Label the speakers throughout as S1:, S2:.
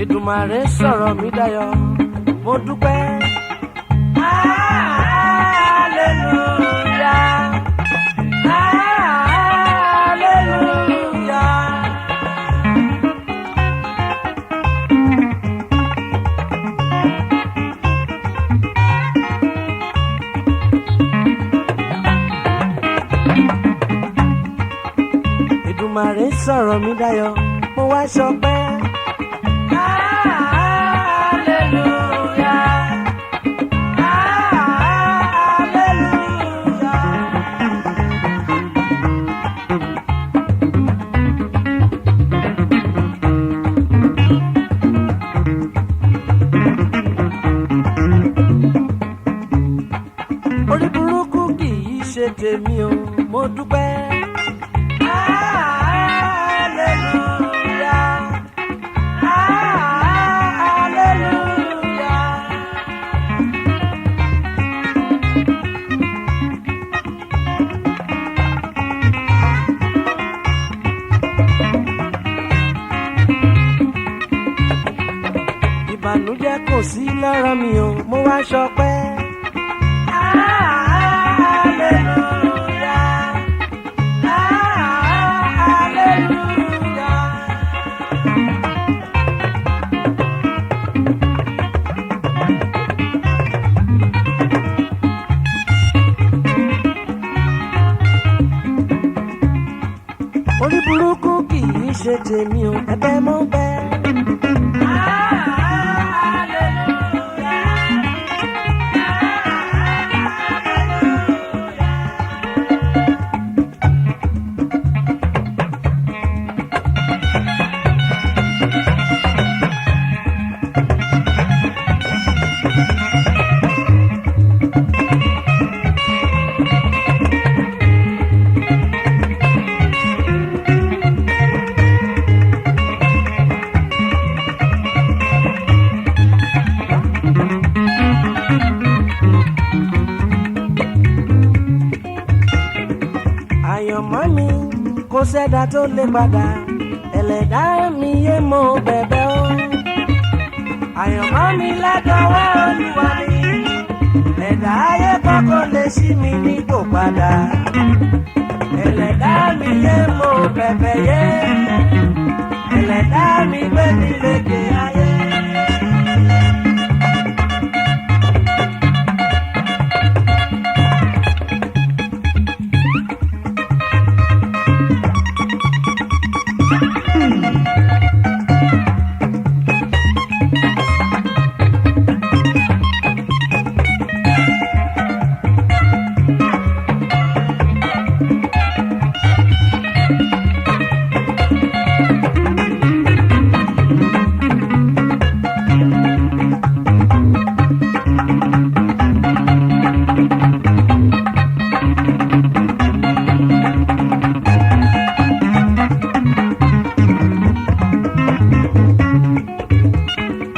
S1: Èdùmàrè sọ̀rọ̀ mi dayọ̀ mo dúpẹ́. Èdùmàrè sọ̀rọ̀ mi dayọ̀ mo wá ṣọpẹ́. Orí burúkú kì í ṣe tèmi o mo dúpẹ́. Ìbànújẹ́ kò sí lọ́rọ̀ mi o mo wá ṣọpẹ́. Orí burúkú kì í ṣe tèmi o ẹ̀bẹ̀ mo bẹ̀. Àyànmọ́ mi kò sẹ́dá tó lè padà ẹlẹ́dá mi yé mo bẹ̀bẹ̀ o. Àyànmọ́ mi látọwọ́ Olúwa ni ẹ̀dá ayé kọ́kọ́ lè ṣí mi nípò padà. Ẹlẹ́dá mi yé mo bẹ̀bẹ̀ yé ẹlẹ́dá mi gbé mi lékè ayé.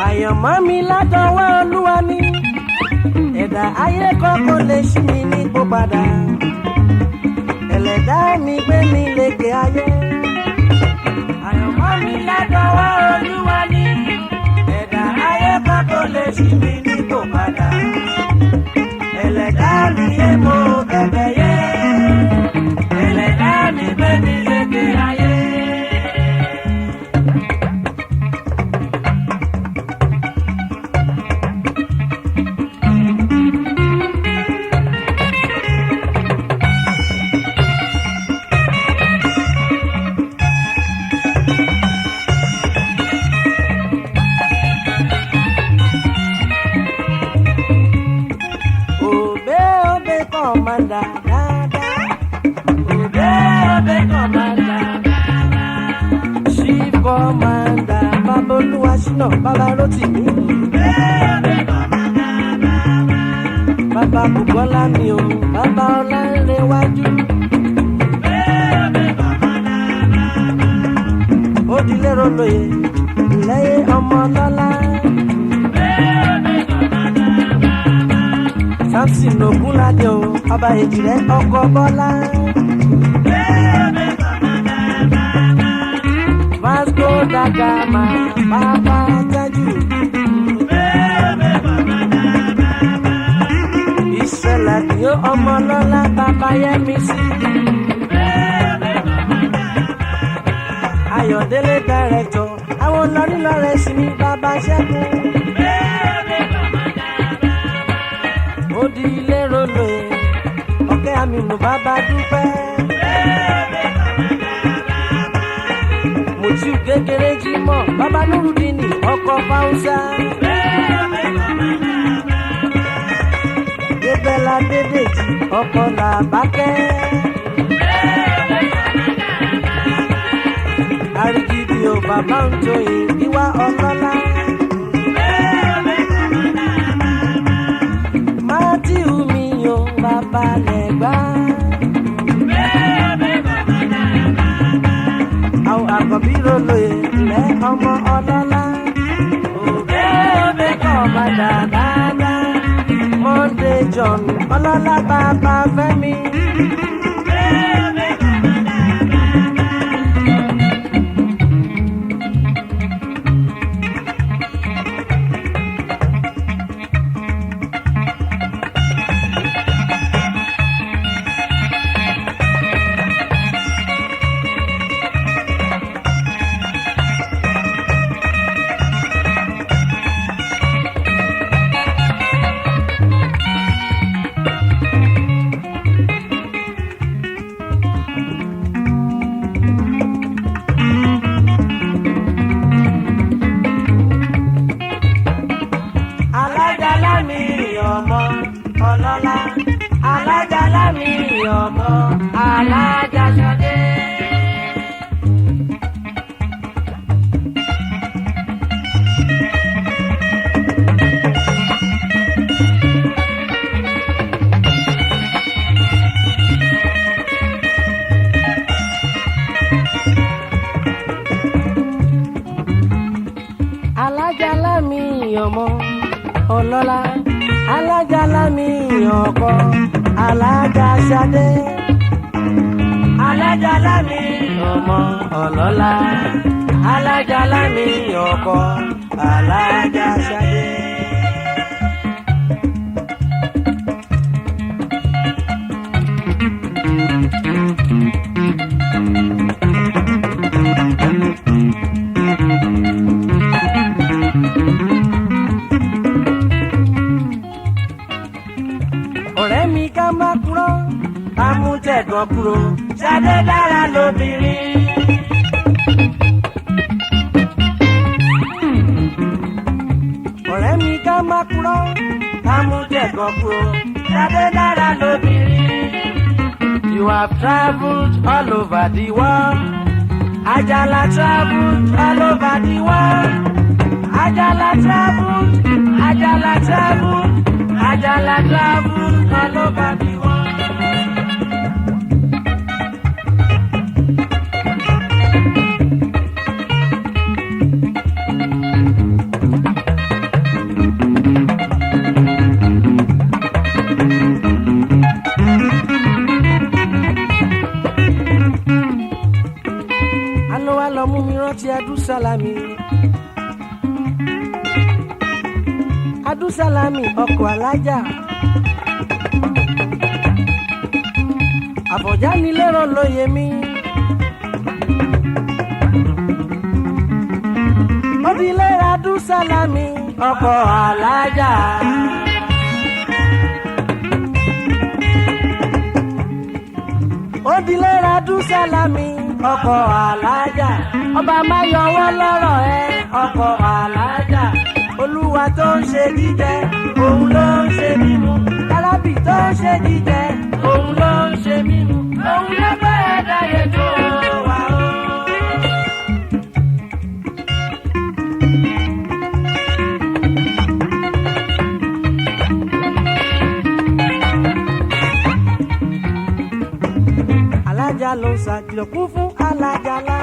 S1: Àyànmọ́ mi látọwọ́ Olúwa ni ẹ̀dá ayé kọ́kọ́ lè ṣí mi nípò padà. Ẹlẹ́dá mi gbé mi lékè ayé. Àyànmọ́ mi látọwọ́ Olúwa ni ẹ̀dá ayé kọ́kọ́ lè ṣí mi nípò padà. Ẹlẹ́dá mi yé mo bẹ̀bẹ̀ yé ẹlẹ́dá mi gbé mi lékè ayé. Commander, Obey Commander, Chief Commander, Baba Oluwasina, Baba Rotimi, Baba Bukola mi o, Baba Ọlánrewájú, Odilero lóye, Ilé ọmọ lọ́lá, Samson Ogunlade o ọba Èjìrẹ́ ọkọ Bọ́lá. Vasco da Gama bàbá Tájù. Ìṣẹ̀lẹ̀ ni ó Ọmọlọ́lá bàbá Yẹ́misí. Ayọ̀délé dàrẹ́tọ̀ àwọn lọ́rílọ́rẹ́ sí ní bàbá Ṣẹ́gun. Ó di ilé rolo ọ̀kẹ́ Aminu bàbá Dúpẹ́. Mùtíù kékeré Jímọ̀ bàbá Nurudini ọkọ̀ Fáúsá. Débẹ́lá Dédèjì ọkọ̀ Làbákẹ́. Àrígidì ò bàbá ń joyè Ìwà Ọlọ́lá. Mátíù mi ò bàbá Lẹ́gbà. Àwọn àkọ́bí rolóye ilẹ̀ ọmọ Ọlọ́lá. Òbẹ́ẹ̀bẹ́ kọ́ padà dáadáa. Monday John Ọlọ́lá bàbá Fẹ́mi. Ọlọ́lá alájàlá mi ọkọ alájà Ṣadé. Alájàlá mi ọmọ Ọlọ́lá alájàlá mi ọkọ alájà Ṣadé. Ọ̀rẹ́ mi ká má kúrò, ká mú tẹ̀gàn kúrò, Ṣadé dára lóbìnrin. Ọ̀rẹ́ mi ká má kúrò, ká mú tẹ̀gàn kúrò, Ṣadé dára lóbìnrin. You have traveled all over the world. Ajala traveled all over the world. Ajala traveled, Ajala traveled. Ajala travel all over the world. Àná wa lọ mú mi rántí Adúsálámì. Adúsálámì ọkọ̀ alájà. Àbọ̀já ni lérò lóye mi. Ó di lérò Adúsálámì ọkọ̀ alájà. Ó di lérò Adúsálámì ọkọ̀ alájà. Ọba máa yọwọ́ lọ́rọ̀ ẹ ọkọ̀ alájà. Olúwa tó ń ṣe jíjẹ òun ló ń ṣe mímu. Alábì tó ń ṣe jíjẹ òun ló ń ṣe mímu. Òun ló bá ẹ̀dá yẹn tó wà ó. Alájà ló ń ṣàkìlọ̀ kún fún alájàlá.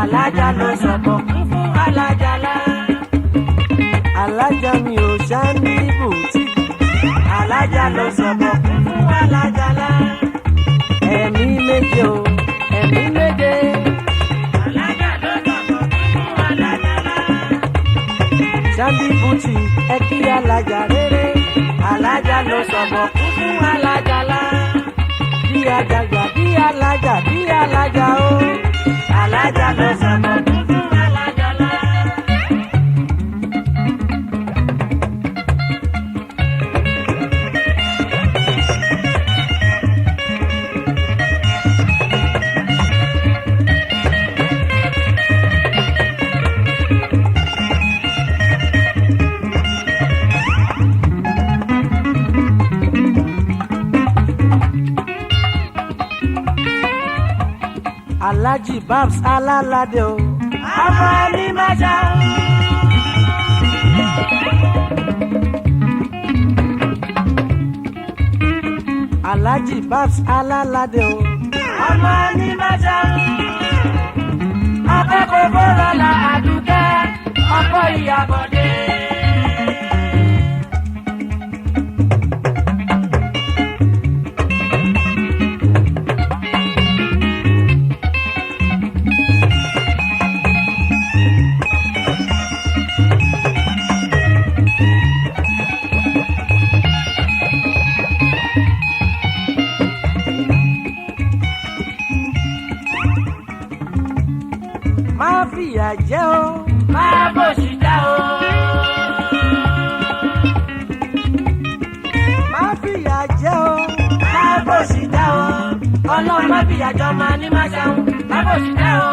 S1: Alájà ló ń sọ̀kọ̀ kún fún alájàlá. Alájà mi ò ṣá ní bùtíkì. alájà ló sọ̀bọ̀ kún fún alájàlá. ẹ̀mí méje o ẹ̀mí méje. alájà ló sọ̀bọ̀ kún fún alájàlá. Ṣáńdí Bùtì ẹ kí alájà rere. alájà ló sọ̀bọ̀ kún fún alájàlá. bí àjàgbà bí alájà o. alájà ló sọ̀bọ̀ kún fún alájàlá. Alhaji Babs Alalade o. ọmọ ẹni máa ṣàwọn. Alhaji Babs Alalade o. ọmọ ẹni máa ṣàwọn. ọkọ̀ kòkó lọ́la Àdùkẹ́ ọkọ̀ Ìyábọ̀dé. Má fìyà jẹ o, má bòṣì dá o. Má fìyà jẹ o, má bòṣì dá o. Ọlọ́run má fìyà jọ máa ní má ṣàwọn, má bòṣì dá o.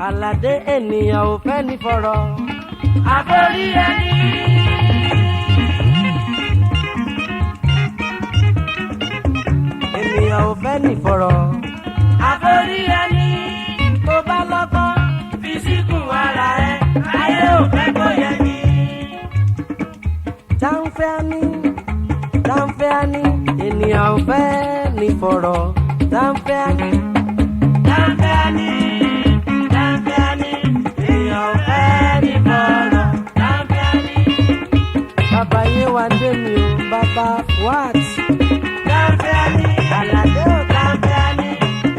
S1: Àlàdé ènìyàn ò fẹ́ ní fọ̀rọ̀. Àforí ẹni. Ènìyàn ò fẹ́ ní fọ̀rọ̀. Àforí ẹni. Tó bá lọ́gbọ́n fi síkùn ara ẹ̀. Ayé ò fẹ́ kó yẹ ni. Táǹfẹ́ ni ènìyàn ò fẹ́ ní fọ̀rọ̀. Táǹfẹ́ ni. Bàbá Yéwándé mi ò bàbá Fuad. Táǹfẹ́ni Àlàdé ò táǹfẹ́ni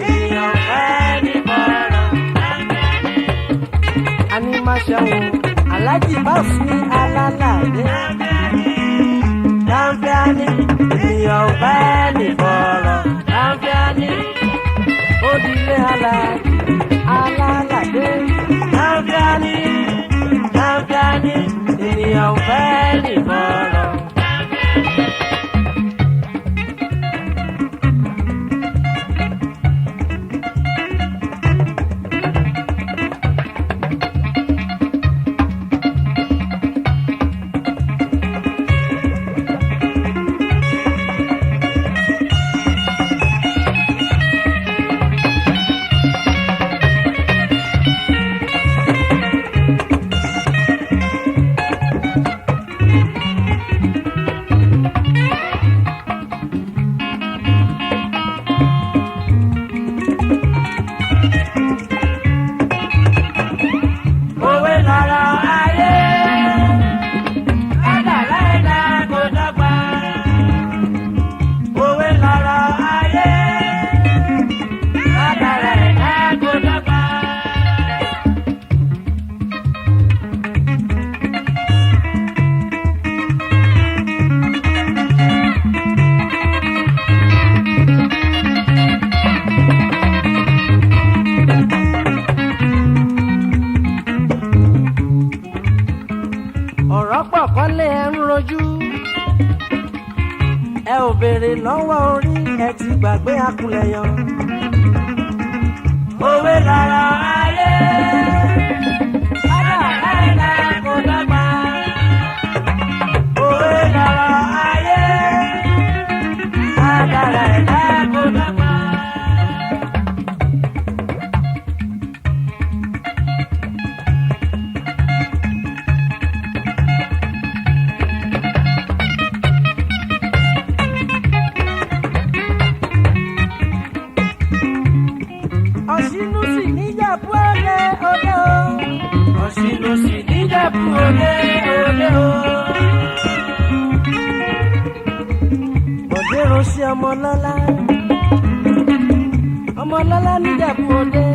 S1: ènìyàn fẹ́ ní bọ̀rọ̀. Táǹfẹ́ni Animáṣẹ́wò Alhaji Babs ní Alálàdé. Táǹfẹ́ni ènìyàn fẹ́ ní bọ̀rọ̀. Táǹfẹ́ni Odile Alálàdé. Táǹfẹ́ni ènìyàn fẹ́ ní bọ̀rọ̀. ọ̀rọ̀ pọ̀ kọ́lé ẹ ń rojú ẹ ò béèrè lọ́wọ́ orí ẹ ti gbàgbé akulẹ̀ yan. òwe lọ̀rọ̀ ayé kádàrá ẹ̀dá kò dọ́gba. òwe lọ̀rọ̀ ayé kádàrá ẹ̀dá kò dọ́gba. Ọ̀ṣínú sì níjẹ̀bú òde òde o. Ọ̀ṣínú sì níjẹ̀bú òde òde o. Bọ̀dé ránṣẹ́ ọmọlọ́lá. Ọmọlọ́lá níjẹ̀bú òde.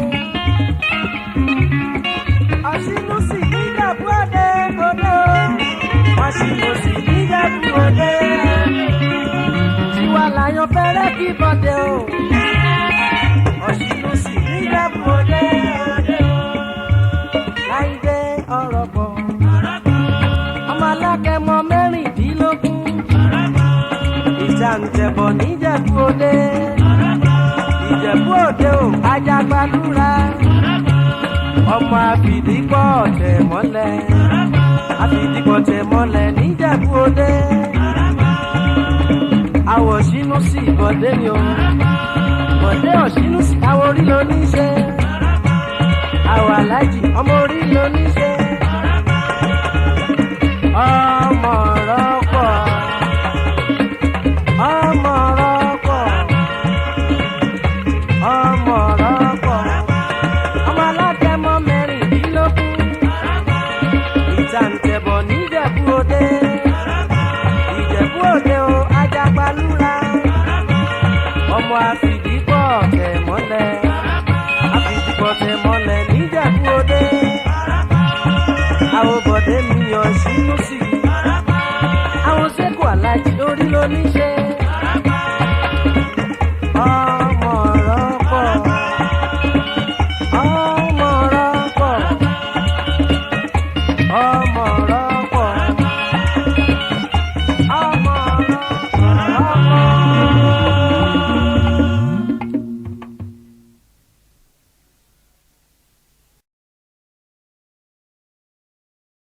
S1: Ọ̀ṣínú sì níjẹ̀bú òde òde o. Ọ̀ṣínú sì níjẹ̀bú òde. Tiwa làyàn fẹ́rẹ́ kí bọ̀dé o. Ọ̀ṣínú sì níjẹ̀bú òde òde o. Láìdé ọ̀rọ̀ bọ̀. Ọmọ alákẹ́mọ mẹ́rìndínlógún. Ìjà ń tẹ̀bọ̀ níjẹ̀bú òde. Ìjẹ̀bú òde o, Ajagbalúra. Ọmọ àfìdípọ̀ tẹ̀ mọ́lẹ̀. Àfìdípọ̀ tẹ̀ mọ́lẹ̀ níjẹ̀bú òde. Àwọ̀ Ọ̀ṣínú sì Bọ̀dé ni o. Bọ̀dé Ọ̀ṣínú sí àwọn orí ló ní ṣe. Àwọn aláàjì ọmọ orí ló ní ṣe. Ọmọ rọ́pọ̀. Ọmọ rọ́pọ̀. Ọmọ rọ́pọ̀. Ọmọ alágẹmọ mẹ́rìndínlógún. Ìjàǹtẹ̀bọ̀ níjẹ̀bú òde. Ìjẹ̀bú òde o, Ajagbalúra. Ọmọ àfìdípọ̀ tẹ̀ mọ́lẹ̀. Àfìdípọ̀ tẹ̀ mọ́lẹ̀ níjẹ̀bú òde. Àwọn Bọ̀dé mi Ọ̀ṣínú sí. Àwọn Ṣẹ́kù Aláàjì orí ló ní ṣe. Ọmọ rọ́pọ̀. Ọmọ rọ́pọ̀. Ọmọ rọ́pọ̀.